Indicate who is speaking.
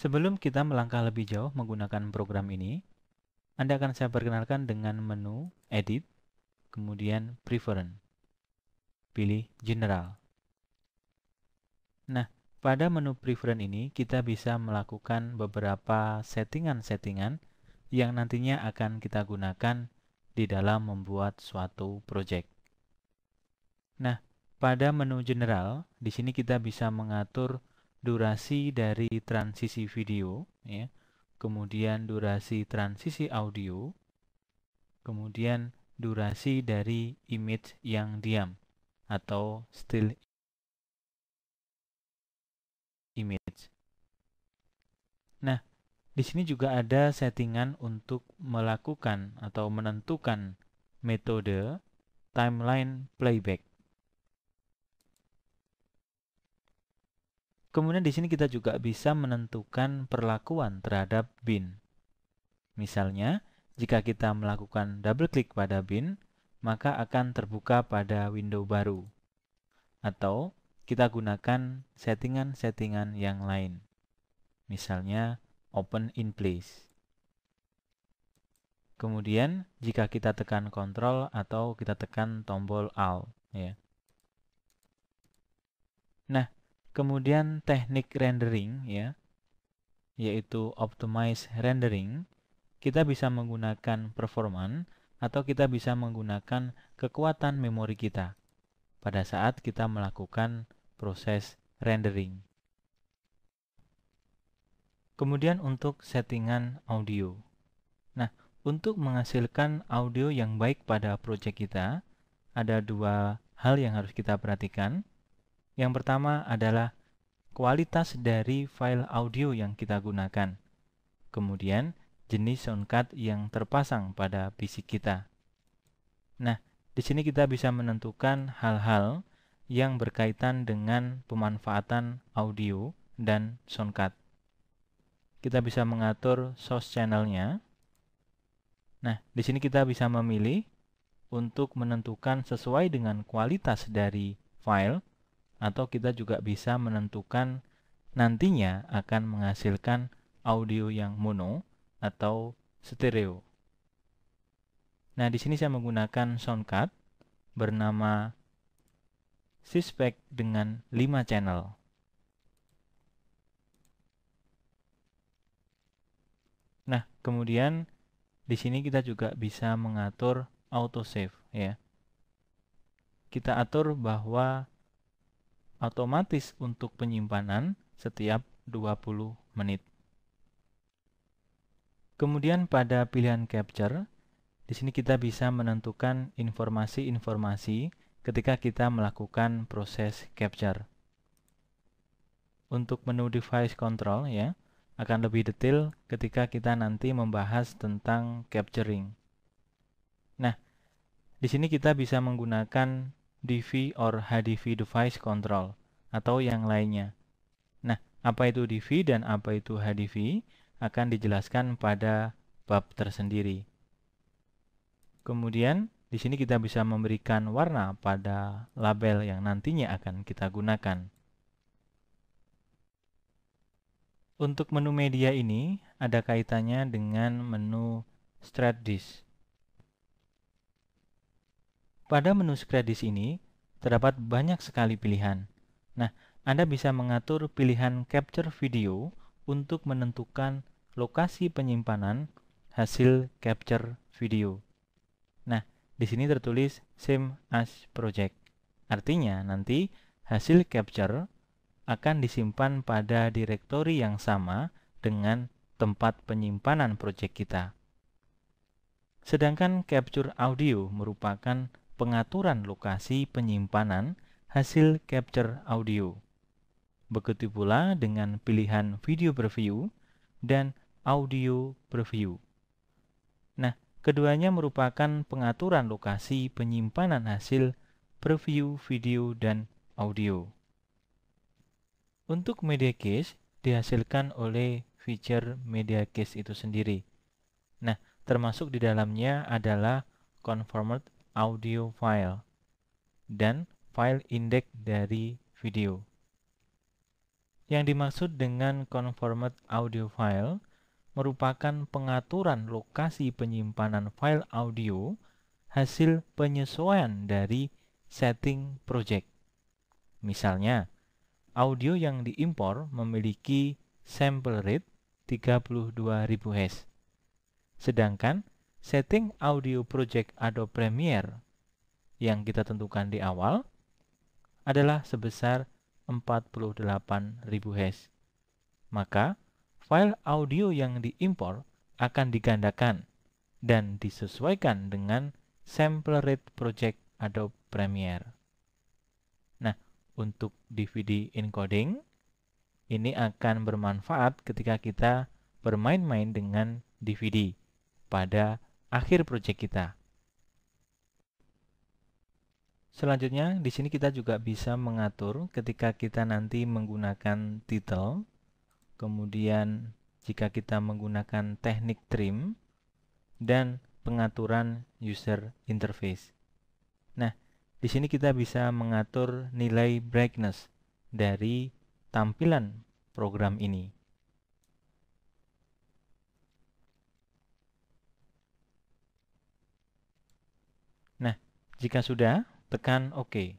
Speaker 1: Sebelum kita melangkah lebih jauh menggunakan program ini, Anda akan saya perkenalkan dengan menu Edit, kemudian Preference. Pilih General. Nah, pada menu Preference ini kita bisa melakukan beberapa settingan-settingan yang nantinya akan kita gunakan di dalam membuat suatu project. Nah, pada menu General, di sini kita bisa mengatur durasi dari transisi video, ya, kemudian durasi transisi audio, kemudian durasi dari image yang diam atau still image. Nah, di sini juga ada settingan untuk melakukan atau menentukan metode timeline playback. Kemudian di sini kita juga bisa menentukan perlakuan terhadap bin. Misalnya, jika kita melakukan double klik pada bin, maka akan terbuka pada window baru. Atau kita gunakan settingan-settingan yang lain. Misalnya, open in place. Kemudian, jika kita tekan Ctrl atau kita tekan tombol Alt, ya. Nah, kemudian teknik rendering, ya, yaitu optimize rendering, kita bisa menggunakan performance atau kita bisa menggunakan kekuatan memori kita pada saat kita melakukan proses rendering. Kemudian untuk settingan audio. Nah, untuk menghasilkan audio yang baik pada project kita, ada dua hal yang harus kita perhatikan. Yang pertama adalah kualitas dari file audio yang kita gunakan. Kemudian, jenis soundcard yang terpasang pada PC kita. Nah, di sini kita bisa menentukan hal-hal yang berkaitan dengan pemanfaatan audio dan soundcard. Kita bisa mengatur source channel-nya. Nah, di sini kita bisa memilih untuk menentukan sesuai dengan kualitas dari file, atau kita juga bisa menentukan nantinya akan menghasilkan audio yang mono atau stereo. Nah, di sini saya menggunakan soundcard bernama Syspec dengan 5 channel. Nah, kemudian di sini kita juga bisa mengatur autosave, ya. Kita atur bahwa otomatis untuk penyimpanan setiap 20 menit. Kemudian pada pilihan capture, di sini kita bisa menentukan informasi-informasi ketika kita melakukan proses capture. Untuk menu device control, ya, akan lebih detail ketika kita nanti membahas tentang capturing. Nah, di sini kita bisa menggunakan DV or HDV device control atau yang lainnya. Nah, apa itu DV dan apa itu HDV akan dijelaskan pada bab tersendiri. Kemudian, di sini kita bisa memberikan warna pada label yang nantinya akan kita gunakan. Untuk menu media ini ada kaitannya dengan menu Strategies. Pada menu Strategies ini terdapat banyak sekali pilihan. Nah, Anda bisa mengatur pilihan capture video untuk menentukan lokasi penyimpanan hasil capture video. Nah, di sini tertulis same as project. Artinya nanti hasil capture akan disimpan pada direktori yang sama dengan tempat penyimpanan project kita. Sedangkan capture audio merupakan pengaturan lokasi penyimpanan hasil capture audio. Begitu pula dengan pilihan video preview dan audio preview. Nah, keduanya merupakan pengaturan lokasi penyimpanan hasil preview video dan audio. Untuk media cache dihasilkan oleh feature media cache itu sendiri. Nah, termasuk di dalamnya adalah conformed audio file dan file index dari video. Yang dimaksud dengan conformat audio file merupakan pengaturan lokasi penyimpanan file audio hasil penyesuaian dari setting project. Misalnya, audio yang diimpor memiliki sample rate 32.000 Hz. Sedangkan setting audio project Adobe Premiere yang kita tentukan di awal adalah sebesar 48.000 Hz. Maka, file audio yang diimpor akan digandakan dan disesuaikan dengan sample rate project Adobe Premiere. Nah, untuk DVD encoding, ini akan bermanfaat ketika kita bermain-main dengan DVD pada akhir proyek kita. Selanjutnya, di sini kita juga bisa mengatur ketika kita nanti menggunakan title, kemudian jika kita menggunakan teknik trim, dan pengaturan user interface. Nah, di sini kita bisa mengatur nilai brightness dari tampilan program ini. Nah, jika sudah, tekan OK.